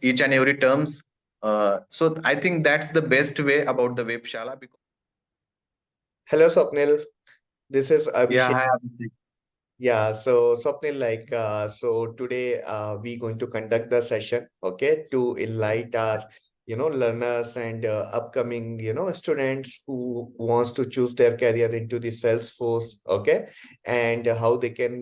each and every terms. So I think that's the best way about the Webshala. Because Hello, Swapnil. This is yeah, Abhishek. hi, Abhishek. Yeah, so Swapnil, so today we going to conduct the session, okay, to enlighten our, learners and upcoming, students who wants to choose their career into the Salesforce, okay, and how they can,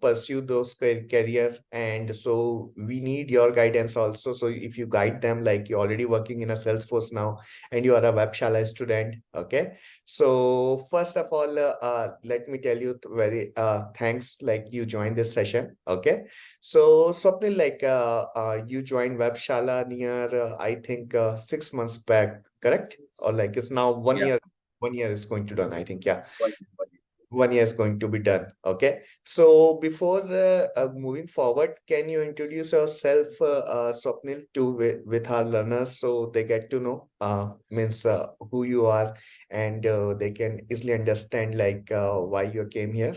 pursue those career. And so we need your guidance also. So if you guide them, like you're already working in a Salesforce now, and you are a Webshala student, okay. So first of all, let me tell you very thanks like you joined this session. Okay. So Swapnil, you joined Webshala near I think 6 months back, correct? Or like it's now one Yeah, year. 1 year is going to done, I think. Yeah. one. 1 year is going to be done. Okay. So before moving forward, can you introduce yourself, Swapnil, to with our learners so they get to know means who you are and they can easily understand like why you came here.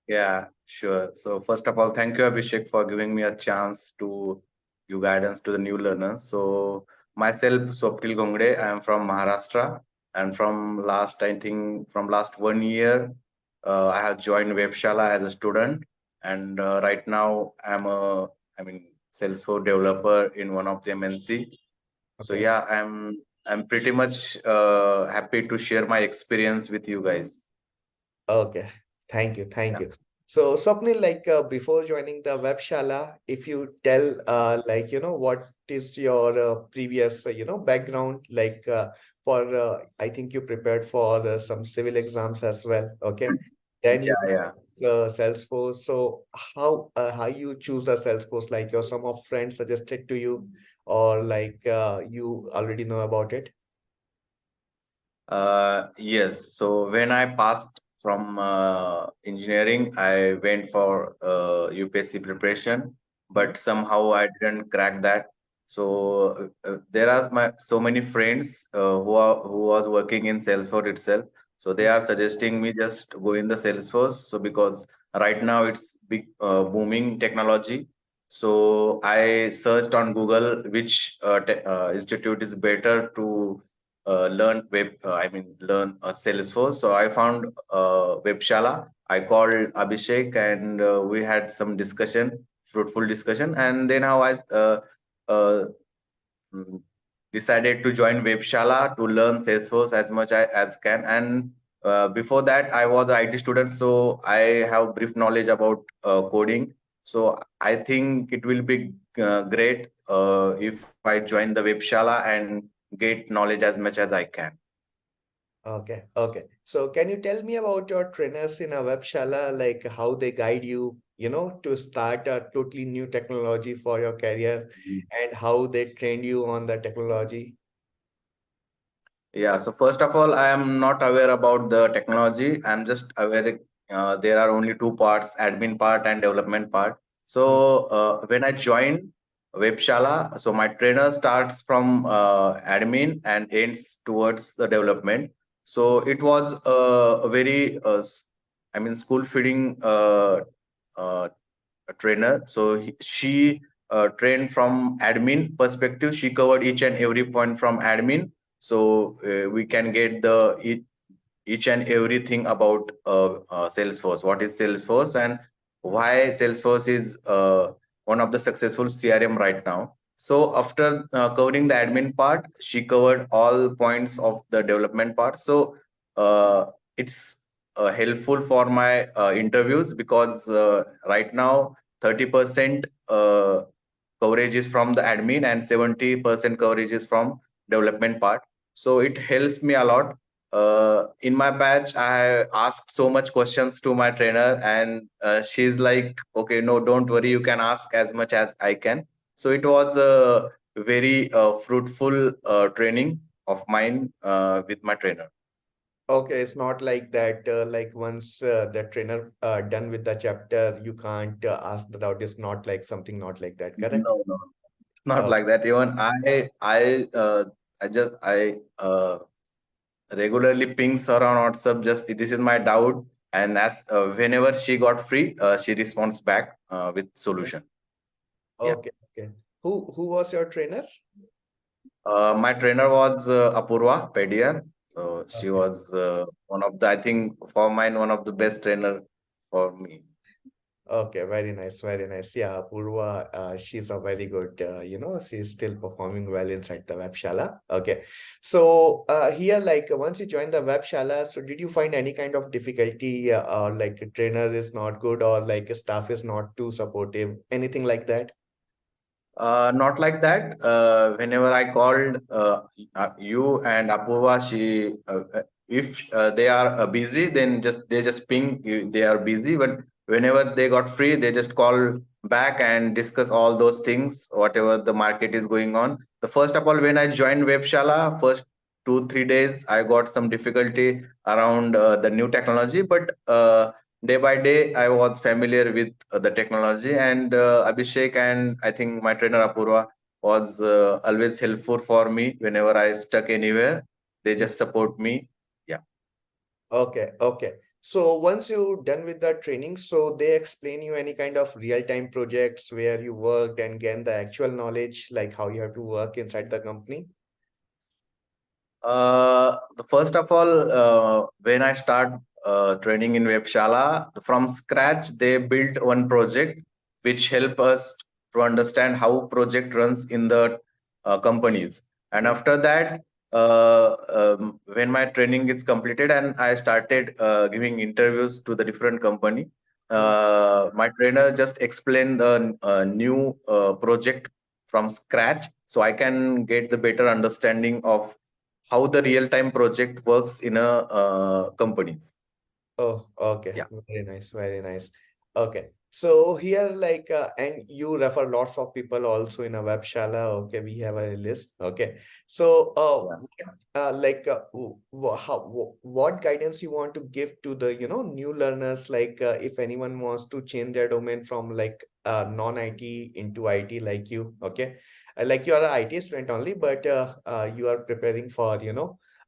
Yeah, sure. So first of all, thank you, Abhishek, for giving me a chance to give guidance to the new learners. So myself, Swapnil Gongde, I am from Maharashtra, and I think from last 1 year, I have joined Webshala as a student, and right now I mean, Salesforce developer in one of the MNC. So Okay. yeah, I'm pretty much happy to share my experience with you guys. Okay. Thank you. Thank Yeah. you. So Swapnil, before joining the Webshala, if you tell what is your previous background for I think you prepared for some civil exams as well. Okay. Then you Yeah, yeah. Salesforce. So how you choose the Salesforce? Like your some of friends suggested to you, or you already know about it? Yes. So when I passed from engineering, I went for UPSC preparation, but somehow I didn't crack that. So there are so many friends who was working in Salesforce itself. So they are suggesting me just go in the Salesforce. So because right now it's big booming technology. So I searched on Google which institute is better to learn Salesforce. So I found Webshala. I called Abhishek and we had some discussion, fruitful discussion. And then how I uh, mm, decided to join Webshala to learn Salesforce as much as can. And before that, I was an IT student, so I have brief knowledge about coding. So I think it will be great if I join the Webshala and get knowledge as much as I can. Okay, okay. So can you tell me about your trainers in a Webshala, like how they guide you, to start a totally new technology for your career and how they train you on the technology? Yeah, so first of all, I am not aware about the technology. I'm just aware there are only two parts, admin part and development part. Mm. So when I joined Webshala, so my trainer starts from admin and ends towards the development. So it was a very, school feeding uh, trainer. So she trained from admin perspective. She covered each and every point from admin, so we can get each and everything about Salesforce. What is Salesforce and why Salesforce is one of the successful CRM right now. So after covering the admin part, she covered all points of the development part. So it's helpful for my interviews because right now 30% coverage is from the admin and 70% coverage is from development part. So it helps me a lot. In my batch, I asked so much questions to my trainer, and she's like, "Okay, no, don't worry. You can ask as much as I can." So it was a very fruitful training of mine with my trainer. Okay, it's not like that, like once the trainer done with the chapter, you can't ask the doubt. It's not like something not like that, correct? No, no, it's not Oh, like that. Even I regularly pings her on WhatsApp. Just this is my doubt, and as whenever she got free, she responds back with solution. Yeah. okay. Okay. Who was your trainer? My trainer was Apurva Pediar. So she Okay. was one of the, I think, for mine, one of the best trainer for me. Okay, very nice, very nice. Yeah, Purva, she's a very good, she's still performing well inside the Webshala. Okay. So here, like once you join the Webshala, so did you find any kind of difficulty or like a trainer is not good or like a staff is not too supportive, anything like that? Not like that. Whenever I called you and Apurva, if they are busy, then they just ping they are busy. But whenever they got free, they just call back and discuss all those things, whatever the market is going on. The first of all, when I joined Webshala, first 2 3 days, I got some difficulty around the new technology, but day by day I was familiar with the technology, and Abhishek and I think my trainer Apurva was always helpful for me whenever I stuck anywhere. They just support me. Yeah. Okay, okay. So once you done with the training, so they explain you any kind of real-time projects where you worked and gain the actual knowledge, like how you have to work inside the company. The first of all, when I start training in Webshala, from scratch, they built one project which help us to understand how project runs in the companies. And Mm, after that, when my training is completed and I started giving interviews to the different company, mm. my trainer just explained the new project from scratch, so I can get the better understanding of how the real time project works in a companies. Oh, okay. Yeah. Very nice, very nice. Okay. So here, like, and you refer lots of people also in a Webshala. Okay, we have a list. Okay. So, Yeah. like what guidance you want to give to the new learners, like if anyone wants to change their domain from like non-IT into IT, like you, okay, like you are an IT student only, but you are preparing for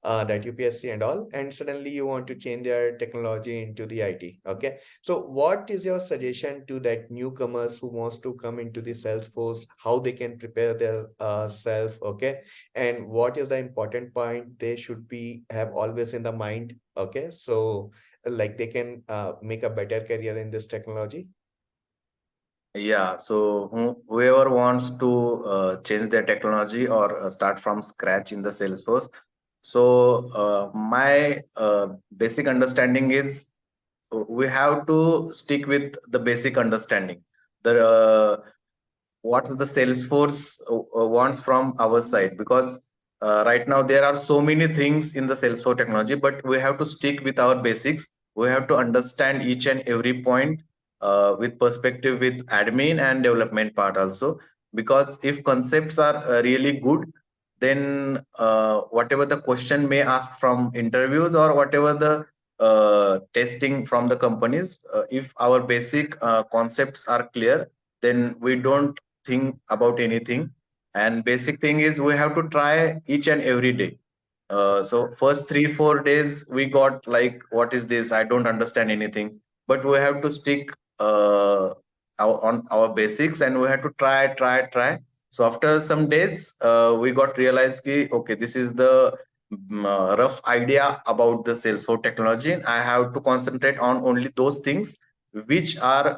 that UPSC and all, and suddenly you want to change their technology into the IT. Okay, so what is your suggestion to that newcomers who wants to come into the Salesforce, how they can prepare their self? Okay, and what is the important point they should be have always in the mind? Okay, so like they can make a better career in this technology. Yeah, so whoever wants to change their technology or start from scratch in the Salesforce, so my basic understanding is we have to stick with the basic understanding. The What's the Salesforce wants from our side, because right now there are so many things in the Salesforce technology, but we have to stick with our basics. We have to understand each and every point with perspective with admin and development part also, because if concepts are really good, then whatever the question may ask from interviews or whatever the testing from the companies, if our basic concepts are clear, then we don't think about anything. And basic thing is we have to try each and every day. So first 3 4 days we got like, what is this, I don't understand anything, but we have to stick on our basics, and we have to try. So after some days we got realized ki, okay, this is the rough idea about the Salesforce technology, and I have to concentrate on only those things which are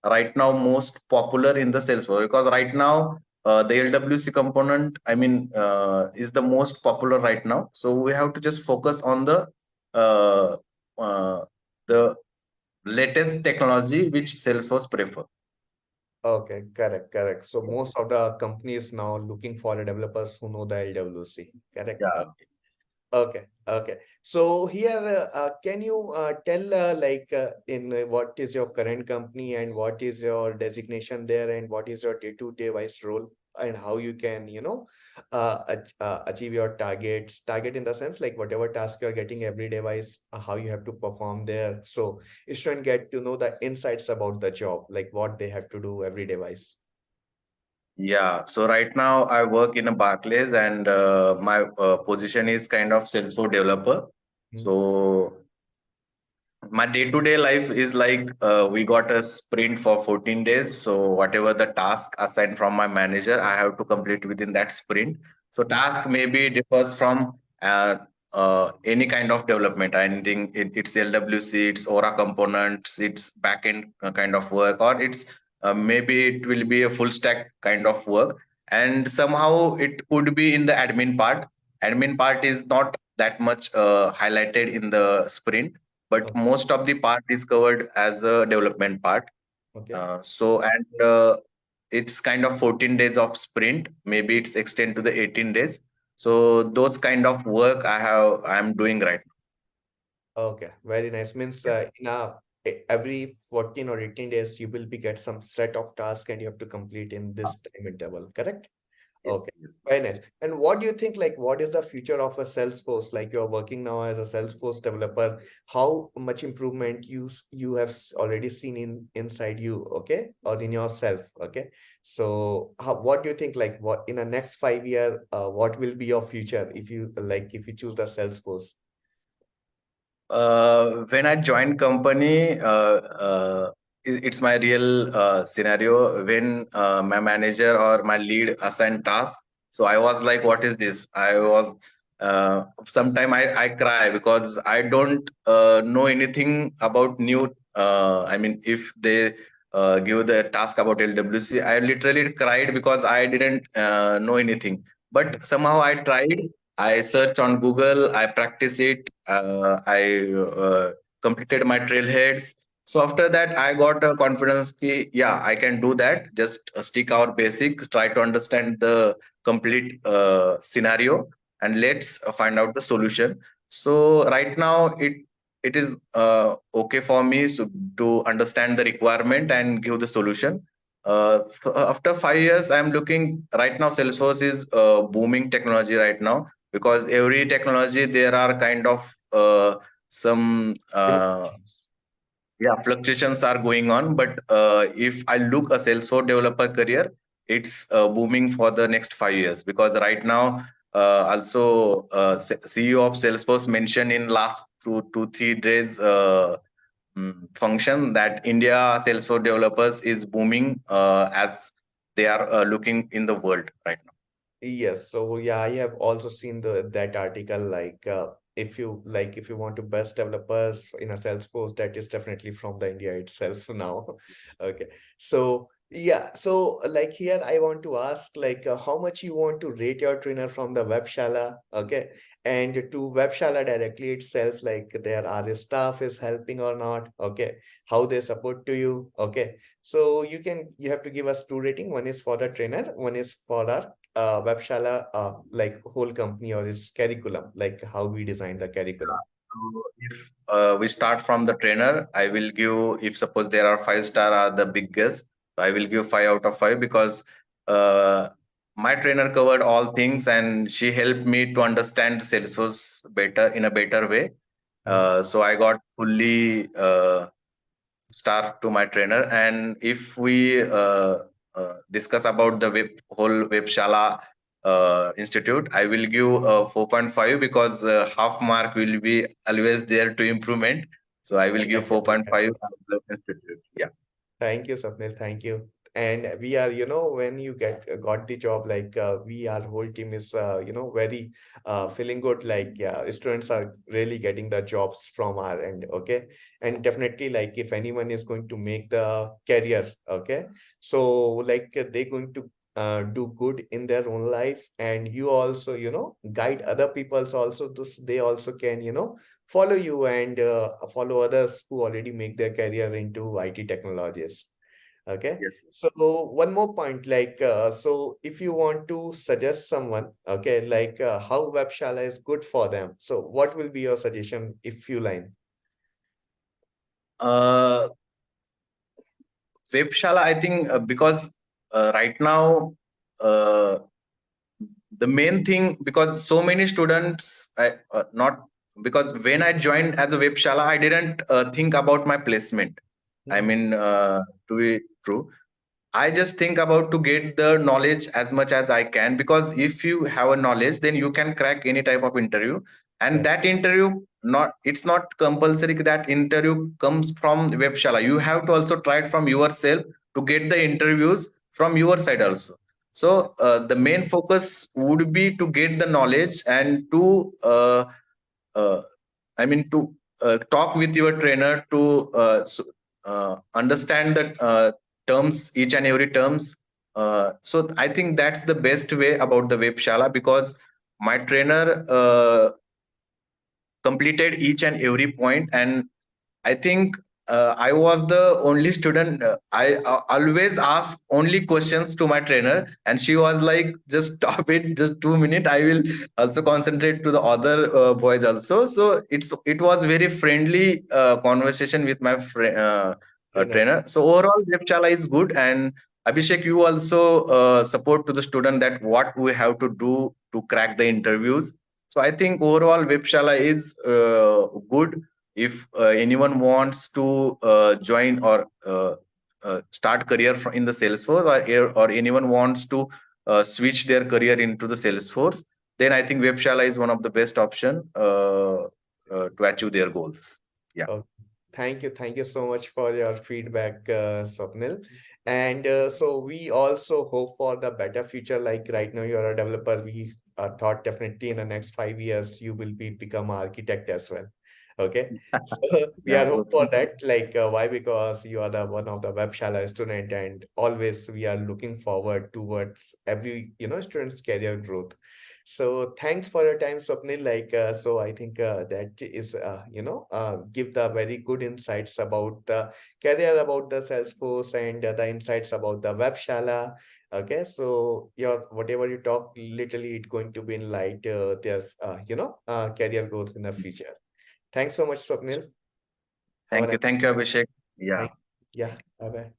right now most popular in the Salesforce, because right now the LWC component, I mean, is the most popular right now. So we have to just focus on uh, uh, the latest technology which Salesforce prefer. Okay, correct, correct. So most of the companies now looking for the developers who know the LWC. Correct. Yeah. Okay, okay. So here, can you tell like in what is your current company and what is your designation there and what is your day-to-day wise role and how you can, achieve your targets, target in the sense like whatever task you're getting every day wise, how you have to perform there. So student get to know the insights about the job, like what they have to do every day wise. Yeah, so right now I work in a Barclays, and my position is kind of Salesforce developer. So My day-to-day life is like we got a sprint for 14 days. So whatever the task assigned from my manager, I have to complete within that sprint. So task maybe differs from any kind of development. I think it's LWC, it's Aura components, it's backend kind of work, or it's maybe it will be a full stack kind of work. And somehow it could be in the admin part. Admin part is not that much highlighted in the sprint, but Okay. most of the part is covered as a development part. Okay. It's kind of 14 days of sprint. Maybe it's extend to the 18 days. So those kind of work I'm doing right Okay, very nice. Means now. in every 14 or 18 days, you will be get some set of tasks and you have to complete in Yeah. this time interval, correct? Yes, Okay, yes. very nice. And what do you think, like, what is the future of a Salesforce? Like you're working now as a Salesforce developer, how much improvement you have already seen inside you, okay, or in yourself, okay? So what do you think, like, what in the next 5 year, what will be your future if you choose the Salesforce? When I joined company, it's my real scenario. When my manager or my lead assigned task, so I was like, "What is this?" I was sometime I cry because I don't know anything about new. I mean, if they give the task about LWC, I literally cried because I didn't know anything. But somehow I tried. I search on Google, I practice it, I completed my trailheads. So after that, I got a confidence ki, yeah, I can do that. Just stick our basics, try to understand the complete scenario, and let's find out the solution. So right now, it is okay for me to understand the requirement and give the solution. After 5 years, I'm looking right now. Salesforce is booming technology right now because every technology there are kind of some yeah, fluctuations are going on. But if I look a Salesforce developer career, it's booming for the next 5 years because right now also CEO of Salesforce mentioned in last 2 3 days function that India Salesforce developers is booming as they are looking in the world right now. Yes, so yeah, I have also seen the that article. If you want to best developers in a Salesforce, that is definitely from the India itself now. Okay, so yeah, so like here I want to ask how much you want to rate your trainer from the Webshala, okay, and to Webshala directly itself, like their RA staff is helping or not, okay, how they support to you, okay. So you have to give us two rating. One is for the trainer, one is for our Webshala, like whole company or its curriculum, like how we design the curriculum. So if we start from the trainer, I will give, if suppose there are 5 star are the biggest, I will give 5 out of 5 because uh, my trainer covered all things and she helped me to understand Salesforce better in a better way. Mhm. So I got fully star to my trainer. And if we discuss about the whole Webshala Institute, I will give 4.5 because half mark will be always there to improvement. So I will give 4.5 Definitely. to the institute. Yeah. Thank you, Swapnil. Thank you. And we are, when you got the job, we, our whole team is, very feeling good. Like, yeah, students are really getting the jobs from our end. Okay. And definitely, like, if anyone is going to make the career, okay. So, they're going to do good in their own life. And you also, guide other people's also, they also can, follow you and follow others who already make their career into IT technologies. Okay. Yes. So one more point, so if you want to suggest someone, okay, how Webshala is good for them. So what will be your suggestion if you line? Uh, Webshala, I think because right now uh, the main thing because so many students not because when I joined as a Webshala, I didn't think about my placement. I Mhm. mean, to be true, I just think about to get the knowledge as much as I can because if you have a knowledge, then you can crack any type of interview, and Yeah. that interview not, it's not compulsory that interview comes from Webshala. You have to also try it from yourself to get the interviews from your side also. So the main focus would be to get the knowledge and to uh, I mean to talk with your trainer to understand the terms, each and every terms. So I think that's the best way about the Webshala, because my trainer completed each and every point, and I think I was the only student. I always ask only questions to my trainer, and she was like, "Just stop it, just 2 minutes. I will also concentrate to the other boys also." So it was very friendly conversation with my Trainer. trainer. So overall, Webchala is good, and Abhishek, you also support to the student that what we have to do to crack the interviews. So I think overall, Webshala is good if anyone wants to join or start career in the Salesforce, or anyone wants to switch their career into the Salesforce, then I think Webshala is one of the best option to achieve their goals. Yeah. Oh, thank you so much for your feedback, Swapnil. And so we also hope for the better future. Like right now, you're a developer. We thought definitely in the next 5 years you will become architect as well. Okay, so we Yeah, are hope hope for so. that. Like why? Because you are the one of the Webshala student, and always we are looking forward towards every student's career growth. So thanks for your time, Swapnil. Like, so I think that is, give the very good insights about the career, about the Salesforce, and the insights about the Webshala. Okay, so your whatever you talk, literally, it's going to be in light their, career growth in the future. Thanks so much, Swapnil. Have a nice. Thank you, Abhishek. Yeah. Thank. Yeah. Bye bye.